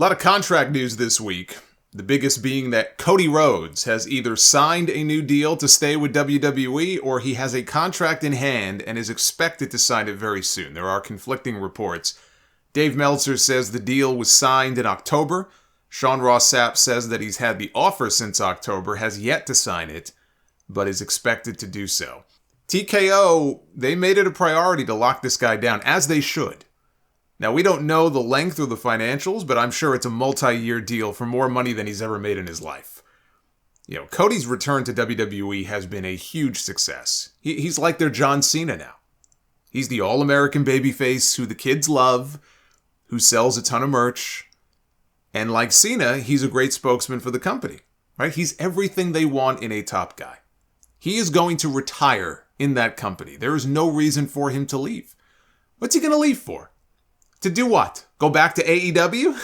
A lot of contract news this week. The biggest being that Cody Rhodes has either signed a new deal to stay with WWE or he has a contract in hand and is expected to sign it very soon. There are conflicting reports. Dave Meltzer says the deal was signed in October. Sean Ross Sapp says that he's had the offer since October, has yet to sign it, but is expected to do so. TKO, they made it a priority to lock this guy down, as they should. Now, we don't know the length or the financials, but I'm sure it's a multi-year deal for more money than he's ever made in his life. You know, Cody's return to WWE has been a huge success. He's like their John Cena now. He's the all-American babyface who the kids love, who sells a ton of merch. And like Cena, he's a great spokesman for the company, right? He's everything they want in a top guy. He is going to retire in that company. There is no reason for him to leave. What's he going to leave for? To do what? Go back to AEW?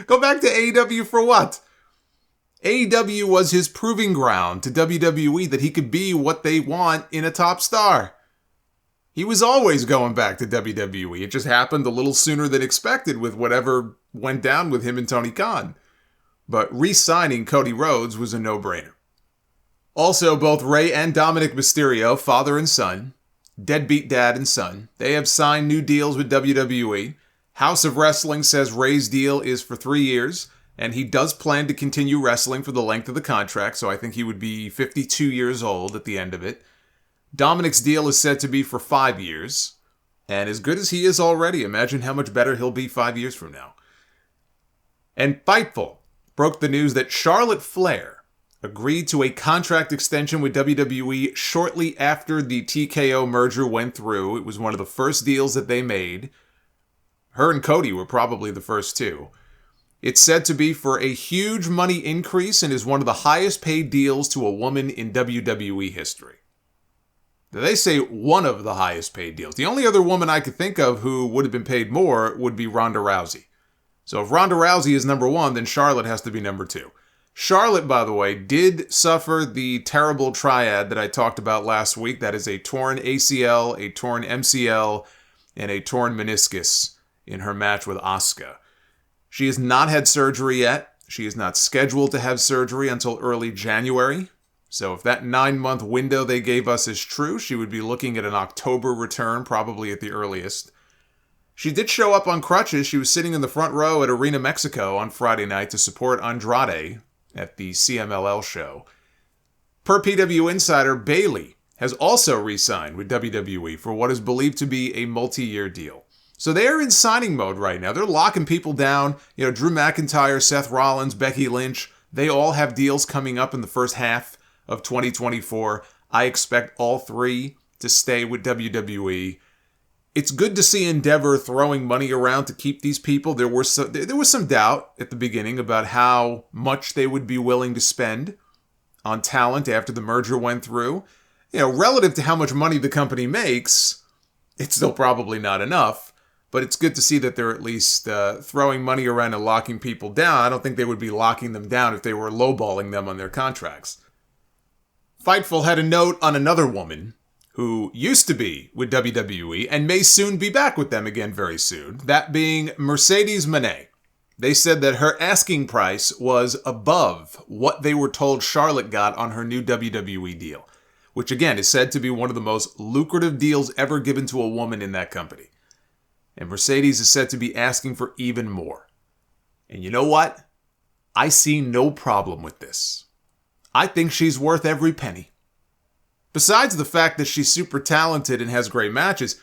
Go back to AEW for what? AEW was his proving ground to WWE that he could be what they want in a top star. He was always going back to WWE. It just happened a little sooner than expected with whatever went down with him and Tony Khan. But re-signing Cody Rhodes was a no-brainer. Also, both Rey and Dominik Mysterio, father and son, deadbeat dad and son, they have signed new deals with WWE. House of Wrestling says Rey's deal is for 3 years, and he does plan to continue wrestling for the length of the contract, so I think he would be 52 years old at the end of it. Dominik's deal is said to be for 5 years, and as good as he is already, imagine how much better he'll be 5 years from now. And Fightful broke the news that Charlotte Flair agreed to a contract extension with WWE shortly after the TKO merger went through. It was one of the first deals that they made. Her and Cody were probably the first two. It's said to be for a huge money increase and is one of the highest paid deals to a woman in WWE history. They say one of the highest paid deals. The only other woman I could think of who would have been paid more would be Ronda Rousey. So if Ronda Rousey is number one, then Charlotte has to be number two. Charlotte, by the way, did suffer the terrible triad that I talked about last week. That is a torn ACL, a torn MCL, and a torn meniscus in her match with Asuka. She has not had surgery yet. She is not scheduled to have surgery until early January. So if that 9-month window they gave us is true, she would be looking at an October return, probably at the earliest. She did show up on crutches. She was sitting in the front row at Arena Mexico on Friday night to support Andrade at the CMLL show. Per PW Insider, Bayley has also re-signed with WWE for what is believed to be a multi-year deal. So they are in signing mode right now. They're locking people down. You know, Drew McIntyre, Seth Rollins, Becky Lynch, they all have deals coming up in the first half of 2024. I expect all three to stay with WWE. It's good to see Endeavor throwing money around to keep these people. There was some doubt at the beginning about how much they would be willing to spend on talent after the merger went through. You know, relative to how much money the company makes, it's still probably not enough. But it's good to see that they're at least throwing money around and locking people down. I don't think they would be locking them down if they were lowballing them on their contracts. Fightful had a note on another woman who used to be with WWE and may soon be back with them again very soon, that being Mercedes Mone. They said that her asking price was above what they were told Charlotte got on her new WWE deal, which again is said to be one of the most lucrative deals ever given to a woman in that company. And Mercedes is said to be asking for even more. And you know what? I see no problem with this. I think she's worth every penny. Besides the fact that she's super talented and has great matches,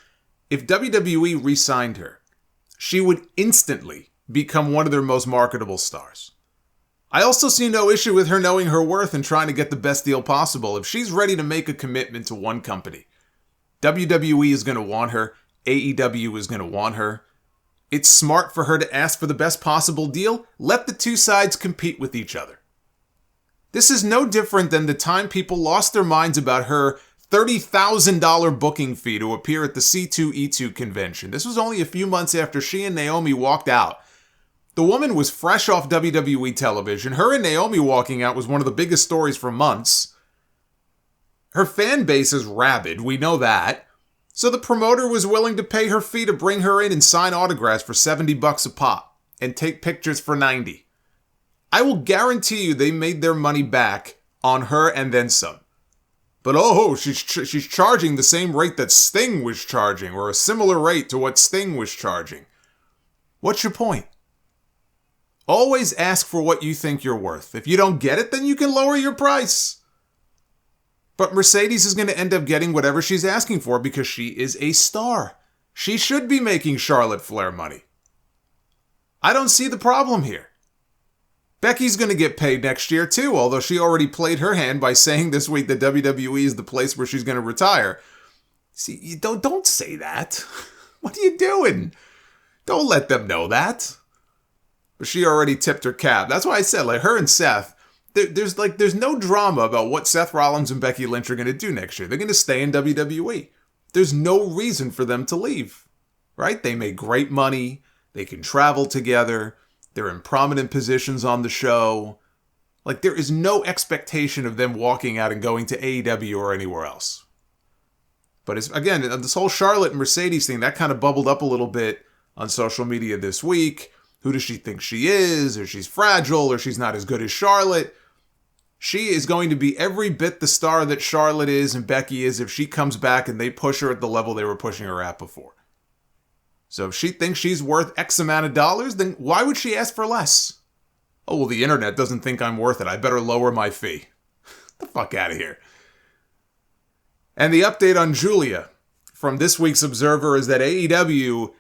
if WWE re-signed her, she would instantly become one of their most marketable stars. I also see no issue with her knowing her worth and trying to get the best deal possible. If she's ready to make a commitment to one company, WWE is going to want her, AEW is going to want her. It's smart for her to ask for the best possible deal. Let the two sides compete with each other. This is no different than the time people lost their minds about her $30,000 booking fee to appear at the C2E2 convention. This was only a few months after she and Naomi walked out. The woman was fresh off WWE television. Her and Naomi walking out was one of the biggest stories for months. Her fan base is rabid, we know that. So the promoter was willing to pay her fee to bring her in and sign autographs for $70 a pop. and take pictures for 90. I will guarantee you they made their money back on her and then some. But she's charging the same rate that Sting was charging, or a similar rate to what Sting was charging. What's your point? Always ask for what you think you're worth. If you don't get it, then you can lower your price. But Mercedes is going to end up getting whatever she's asking for because she is a star. She should be making Charlotte Flair money. I don't see the problem here. Becky's going to get paid next year too, although she already played her hand by saying this week that WWE is the place where she's going to retire. See, you don't say that. What are you doing? Don't let them know that. But she already tipped her cap. That's why I said, like, her and Seth, there's no drama about what Seth Rollins and Becky Lynch are going to do next year. They're going to stay in WWE. There's no reason for them to leave, right? They make great money. They can travel together. They're in prominent positions on the show. Like, there is no expectation of them walking out and going to AEW or anywhere else. But it's, again, this whole Charlotte and Mercedes thing, that kind of bubbled up a little bit on social media this week. Who does she think she is? Or she's fragile, or she's not as good as Charlotte. She is going to be every bit the star that Charlotte is and Becky is if she comes back and they push her at the level they were pushing her at before. So if she thinks she's worth X amount of dollars, then why would she ask for less? Oh, well, the internet doesn't think I'm worth it. I better lower my fee. Get the fuck out of here. And the update on Giulia from this week's Observer is that AEW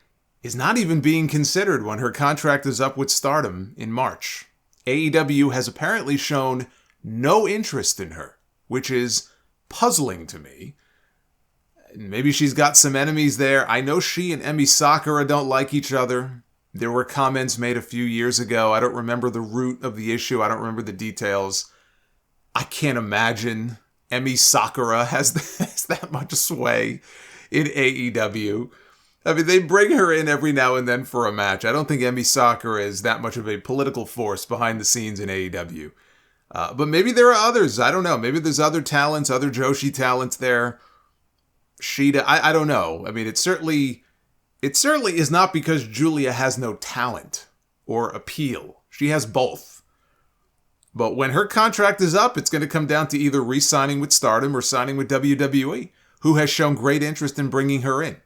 is not even being considered when her contract is up with Stardom in March. AEW has apparently shown no interest in her, which is puzzling to me. Maybe she's got some enemies there. I know she and Emi Sakura don't like each other. There were comments made a few years ago. I don't remember the root of the issue. I don't remember the details. I can't imagine Emi Sakura has that much sway in AEW. I mean, they bring her in every now and then for a match. I don't think Emi Sakura is that much of a political force behind the scenes in AEW. But maybe there are others. I don't know. Maybe there's other talents, other Joshi talents there. Shida, I don't know. I mean, it certainly is not because Giulia has no talent or appeal. She has both. But when her contract is up, it's going to come down to either re-signing with Stardom or signing with WWE, who has shown great interest in bringing her in.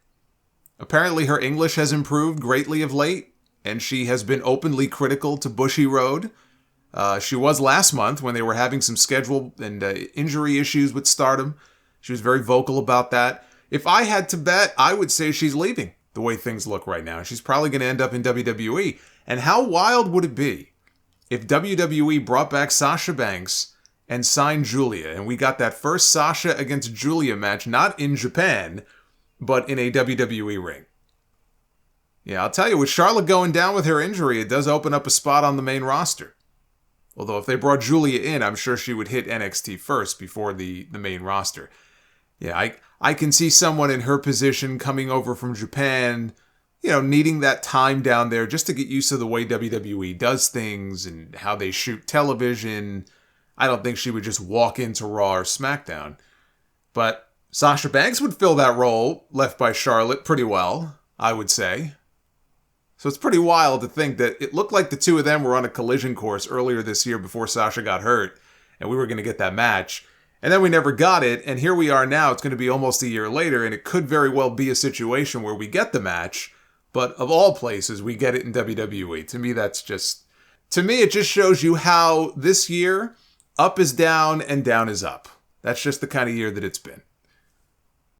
Apparently, her English has improved greatly of late, and she has been openly critical to Bushiroad. She was last month when they were having some schedule and injury issues with Stardom. She was very vocal about that. If I had to bet, I would say she's leaving the way things look right now. She's probably going to end up in WWE. And how wild would it be if WWE brought back Sasha Banks and signed Giulia, and we got that first Sasha against Giulia match, not in Japan, but in a WWE ring? Yeah, I'll tell you, with Charlotte going down with her injury, it does open up a spot on the main roster. Although if they brought Giulia in, I'm sure she would hit NXT first before the main roster. Yeah, I can see someone in her position coming over from Japan, needing that time down there just to get used to the way WWE does things and how they shoot television. I don't think she would just walk into Raw or SmackDown. But Sasha Banks would fill that role left by Charlotte pretty well, I would say. So it's pretty wild to think that it looked like the two of them were on a collision course earlier this year before Sasha got hurt, and we were going to get that match. And then we never got it, and here we are now. It's going to be almost a year later, and it could very well be a situation where we get the match, but of all places, we get it in WWE. To me, it just shows you how this year, up is down and down is up. That's just the kind of year that it's been.